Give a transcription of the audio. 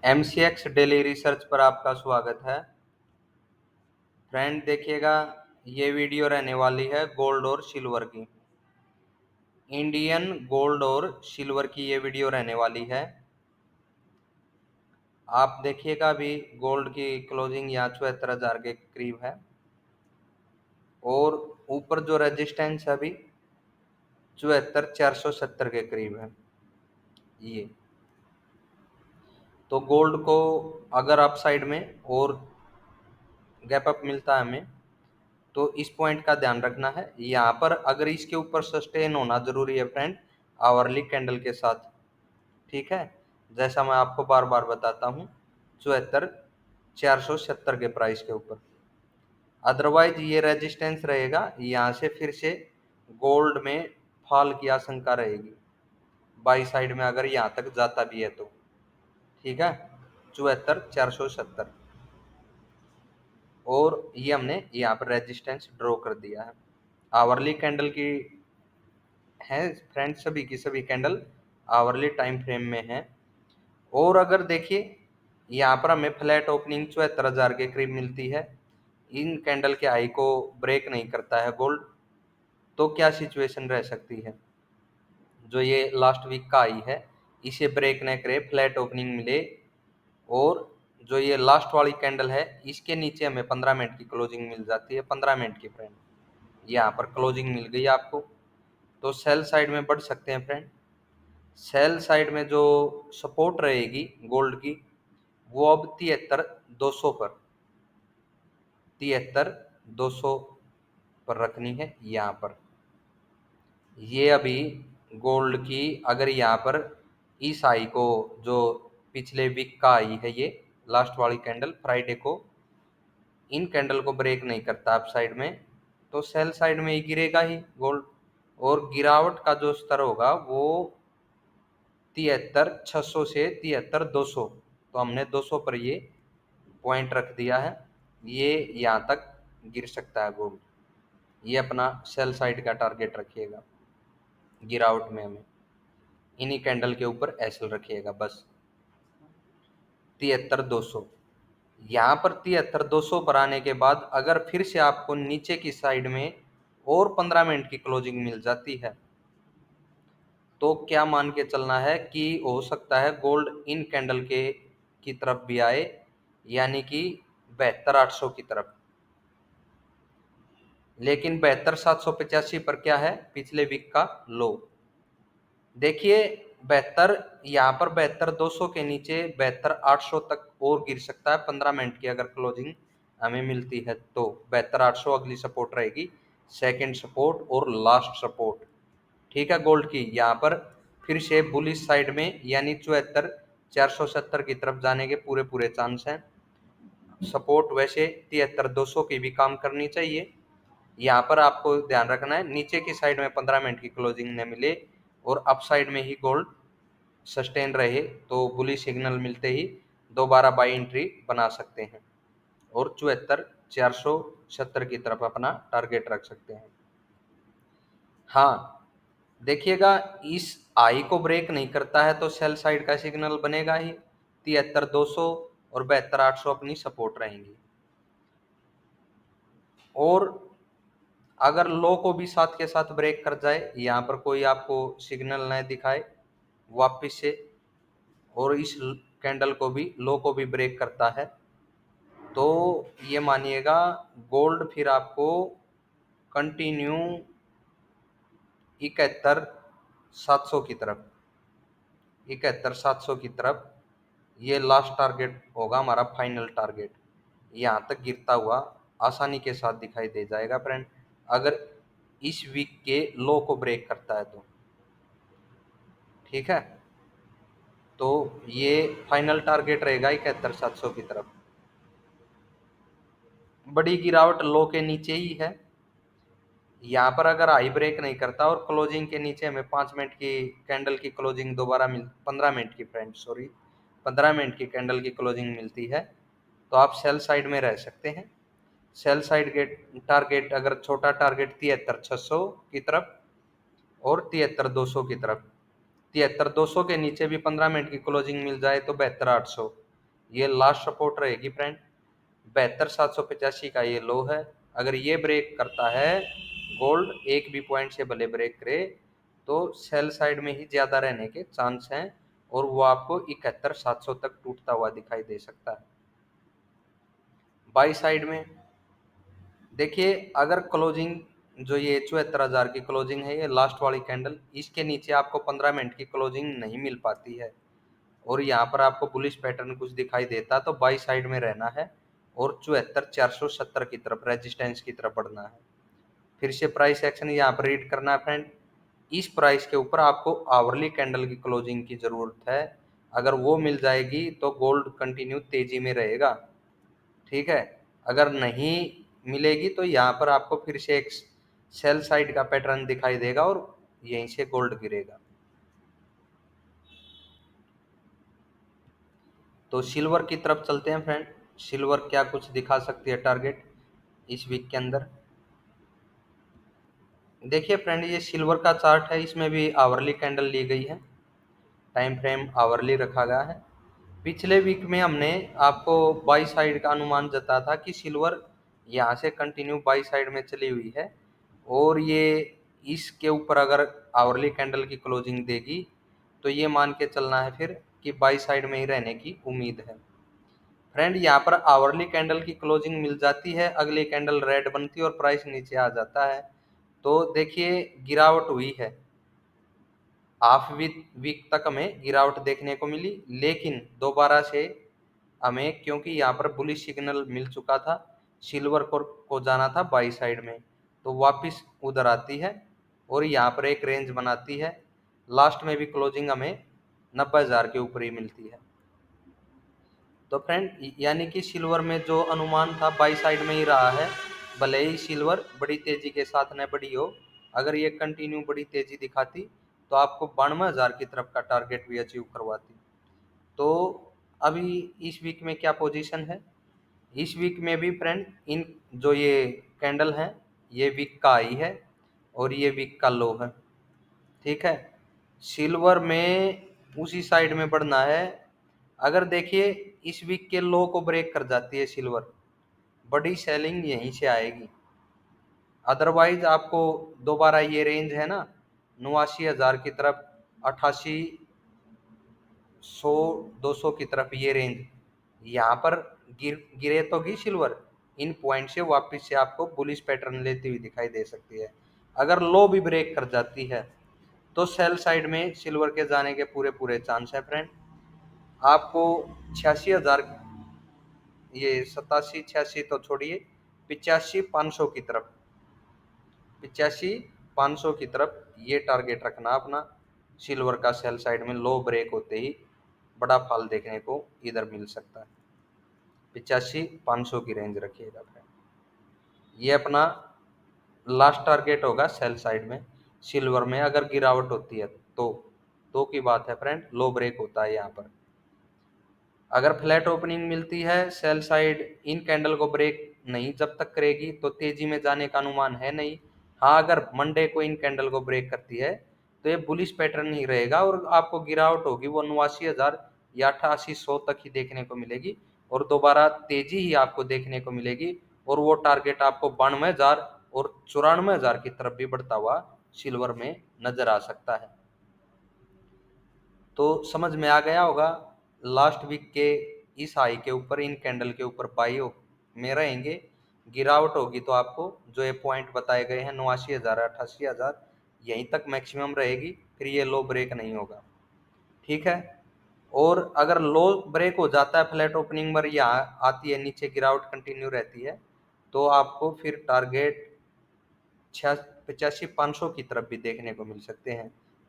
MCX daily research पर आपका स्वागत है। फ्रेंड देखिएगा, ये वीडियो रहने वाली है गोल्ड और सिल्वर की। इंडियन गोल्ड और सिल्वर की ये वीडियो रहने वाली है। आप देखिएगा, अभी गोल्ड की क्लोजिंग यहाँ 74,000 के करीब है और ऊपर जो रेजिस्टेंस है अभी 74,470 के करीब है। ये तो गोल्ड को अगर अप साइड में और गैप अप मिलता है हमें, तो इस पॉइंट का ध्यान रखना है। यहाँ पर अगर इसके ऊपर सस्टेन होना जरूरी है फ्रेंड, आवरली कैंडल के साथ। ठीक है, जैसा मैं आपको बार बार बताता हूँ, 74,470 के प्राइस के ऊपर। अदरवाइज ये रेजिस्टेंस रहेगा, यहाँ से फिर से गोल्ड में फॉल की आशंका रहेगी बाई साइड में, अगर यहाँ तक जाता भी है तो। ठीक है, 74,470 और ये हमने यहाँ पर रेजिस्टेंस ड्रॉ कर दिया है। आवरली कैंडल की है फ्रेंड, सभी की सभी कैंडल आवरली टाइम फ्रेम में है। और अगर देखिए यहाँ पर हमें फ्लैट ओपनिंग 74,000 के करीब मिलती है, इन कैंडल के हाई को ब्रेक नहीं करता है गोल्ड, तो क्या सिचुएशन रह सकती है? जो ये लास्ट वीक का हाई है इसे ब्रेक न करे, फ्लैट ओपनिंग मिले और जो ये लास्ट वाली कैंडल है इसके नीचे हमें 15 मिनट की क्लोजिंग मिल जाती है। 15 मिनट की फ्रेंड, यहाँ पर क्लोजिंग मिल गई आपको, तो सेल साइड में बढ़ सकते हैं फ्रेंड। सेल साइड में जो सपोर्ट रहेगी गोल्ड की, वो अब 73,200 पर, 73,200 पर रखनी है। यहाँ पर ये अभी गोल्ड की अगर यहाँ पर इस आई को, जो पिछले वीक का आई है, ये लास्ट वाली कैंडल फ्राइडे को, इन कैंडल को ब्रेक नहीं करता अप साइड में, तो सेल साइड में ही गिरेगा ही गोल्ड। और गिरावट का जो स्तर होगा वो 73,600 से 73,200, तो हमने 200 पर ये पॉइंट रख दिया है। ये यहाँ तक गिर सकता है गोल्ड, ये अपना सेल साइड का टारगेट रखिएगा। गिरावट में हमें इन्हीं कैंडल के ऊपर एसएल रखिएगा बस। 73,200, यहाँ पर 73,200 पर आने के बाद अगर फिर से आपको नीचे की साइड में और 15 मिनट की क्लोजिंग मिल जाती है, तो क्या मान के चलना है कि हो सकता है गोल्ड इन कैंडल के की तरफ भी आए, यानी कि 72,800 की तरफ। लेकिन 72,785 पर क्या है, पिछले वीक का लो। देखिए 72, यहाँ पर 72,200 के नीचे 72,800 तक और गिर सकता है। 15 मिनट की अगर क्लोजिंग हमें मिलती है तो 72,800 अगली सपोर्ट रहेगी, सेकंड सपोर्ट और लास्ट सपोर्ट। ठीक है, गोल्ड की यहाँ पर फिर से बुलिश साइड में, यानी 74,470 की तरफ जाने के पूरे पूरे चांस हैं। सपोर्ट वैसे 73,200 की भी काम करनी चाहिए। यहाँ पर आपको ध्यान रखना है नीचे की साइड में 15 मिनट की क्लोजिंग न मिले और अप साइड में ही गोल्ड सस्टेन रहे, तो बुलिश सिग्नल मिलते ही दोबारा बाई एंट्री बना सकते हैं और 74,470 की तरफ अपना टारगेट रख सकते हैं। हाँ देखिएगा, इस आई को ब्रेक नहीं करता है तो सेल साइड का सिग्नल बनेगा ही। 73,200 और 72,800 अपनी सपोर्ट रहेंगी। और अगर लो को भी साथ के साथ ब्रेक कर जाए, यहाँ पर कोई आपको सिग्नल न दिखाए वापिस से, और इस कैंडल को भी, लो को भी ब्रेक करता है, तो ये मानिएगा गोल्ड फिर आपको कंटिन्यू 71,700 की तरफ, 71,700 की तरफ, ये लास्ट टारगेट होगा हमारा, फाइनल टारगेट। यहाँ तक गिरता हुआ आसानी के साथ दिखाई दे जाएगा फ्रेंड, अगर इस वीक के लो को ब्रेक करता है तो। ठीक है, तो ये फाइनल टारगेट रहेगा 71,700 की तरफ। बड़ी गिरावट लो के नीचे ही है। यहाँ पर अगर हाई ब्रेक नहीं करता और क्लोजिंग के नीचे हमें 5 मिनट की कैंडल की क्लोजिंग दोबारा 15 मिनट की फ्रेंड, सॉरी 15 मिनट की कैंडल की क्लोजिंग मिलती है, तो आप सेल साइड में रह सकते हैं। सेल साइड के टारगेट, अगर छोटा टारगेट 73,600 की तरफ और 73,200 की तरफ। 73,200 के नीचे भी 15 मिनट की क्लोजिंग मिल जाए तो 72,800, ये लास्ट सपोर्ट रहेगी फ्रेंड। 72,785 का ये लो है। अगर ये ब्रेक करता है गोल्ड, एक भी पॉइंट से भले ब्रेक करे, तो सेल साइड में ही ज्यादा रहने के चांस हैं और वो आपको 71,700 तक टूटता हुआ दिखाई दे सकता है। बाई साइड में देखिए, अगर क्लोजिंग जो ये 74,000 की क्लोजिंग है, ये लास्ट वाली कैंडल, इसके नीचे आपको 15 मिनट की क्लोजिंग नहीं मिल पाती है और यहाँ पर आपको बुलिश पैटर्न कुछ दिखाई देता, तो बाई साइड में रहना है और 74,470 की तरफ रेजिस्टेंस की तरफ बढ़ना है। फिर से प्राइस एक्शन यहाँ पर रीड करना है फ्रेंड। इस प्राइस के ऊपर आपको आवरली कैंडल की क्लोजिंग की जरूरत है। अगर वो मिल जाएगी तो गोल्ड कंटिन्यू तेजी में रहेगा, ठीक है। अगर नहीं मिलेगी तो यहाँ पर आपको फिर से एक सेल साइड का पैटर्न दिखाई देगा और यहीं से गोल्ड गिरेगा। तो सिल्वर की तरफ चलते हैं फ्रेंड। सिल्वर क्या कुछ दिखा सकती है टारगेट इस वीक के अंदर। देखिए फ्रेंड, ये सिल्वर का चार्ट है, इसमें भी आवरली कैंडल ली गई है, टाइम फ्रेम आवरली रखा गया है। पिछले वीक में हमने आपको बाई साइड का अनुमान जताया था कि सिल्वर यहाँ से कंटिन्यू बाई साइड में चली हुई है और ये इसके ऊपर अगर आवरली कैंडल की क्लोजिंग देगी तो ये मान के चलना है फिर कि बाई साइड में ही रहने की उम्मीद है। फ्रेंड, यहाँ पर आवरली कैंडल की क्लोजिंग मिल जाती है, अगली कैंडल रेड बनती है और प्राइस नीचे आ जाता है, तो देखिए गिरावट हुई है। हाफ वीक तक हमें गिरावट देखने को मिली, लेकिन दोबारा से हमें, क्योंकि यहाँ पर बुलिश सिग्नल मिल चुका था, सिल्वर को जाना था बाई साइड में, तो वापस उधर आती है और यहाँ पर एक रेंज बनाती है। लास्ट में भी क्लोजिंग हमें 90,000 के ऊपर ही मिलती है। तो फ्रेंड, यानी कि सिल्वर में जो अनुमान था बाई साइड में ही रहा है, भले ही सिल्वर बड़ी तेजी के साथ न बढ़ी हो। अगर ये कंटिन्यू बड़ी तेजी दिखाती तो आपको 92,000 की तरफ का टारगेट भी अचीव करवाती। तो अभी इस वीक में क्या पोजीशन है, इस वीक में भी फ्रेंड इन जो ये कैंडल है, ये वीक का हाई है और ये वीक का लो है, ठीक है। सिल्वर में उसी साइड में बढ़ना है। अगर देखिए इस वीक के लो को ब्रेक कर जाती है सिल्वर, बड़ी सेलिंग यहीं से आएगी। अदरवाइज आपको दोबारा ये रेंज है ना 89,000 की तरफ, 88,100-200 की तरफ, ये रेंज यहाँ पर गिरे तो गी सिल्वर, इन पॉइंट से वापस से आपको बुलिश पैटर्न लेती हुई दिखाई दे सकती है। अगर लो भी ब्रेक कर जाती है तो सेल साइड में सिल्वर के जाने के पूरे पूरे चांस है फ्रेंड। आपको 86,000, ये 87-86 तो छोड़िए, 85,500 की तरफ, 85,500 की तरफ ये टारगेट रखना अपना। सिल्वर का सेल साइड में लो ब्रेक होते ही बड़ा फॉल देखने को इधर मिल सकता है। 85,500 की रेंज रखिएगा फ्रेंड, ये अपना लास्ट टारगेट होगा सेल साइड में। सिल्वर में अगर गिरावट होती है तो की बात है फ्रेंड, लो ब्रेक होता है यहाँ पर। अगर फ्लैट ओपनिंग मिलती है, सेल साइड इन कैंडल को ब्रेक नहीं जब तक करेगी तो तेजी में जाने का अनुमान है नहीं। हाँ, अगर मंडे को इन कैंडल को ब्रेक करती है तो ये बुलिश पैटर्न ही रहेगा और आपको गिरावट होगी वो 89,000 या 88,100 तक ही देखने को मिलेगी और दोबारा तेजी ही आपको देखने को मिलेगी और वो टारगेट आपको 92,000 और 94,000 की तरफ भी बढ़ता हुआ सिल्वर में नजर आ सकता है। तो समझ में आ गया होगा, लास्ट वीक के इस हाई के ऊपर, इन कैंडल के ऊपर बाई में रहेंगे, गिरावट होगी तो आपको जो ये पॉइंट बताए गए हैं 89,000 88,000 यहीं तक मैक्सिमम रहेगी, फिर ये लो ब्रेक नहीं होगा, ठीक है। और अगर लो ब्रेक हो जाता है, फ्लैट ओपनिंग पर यहाँ आती है, नीचे गिरावट कंटिन्यू रहती है, तो आपको फिर टारगेट 85,500 की तरफ भी देखने को मिल सकते हैं।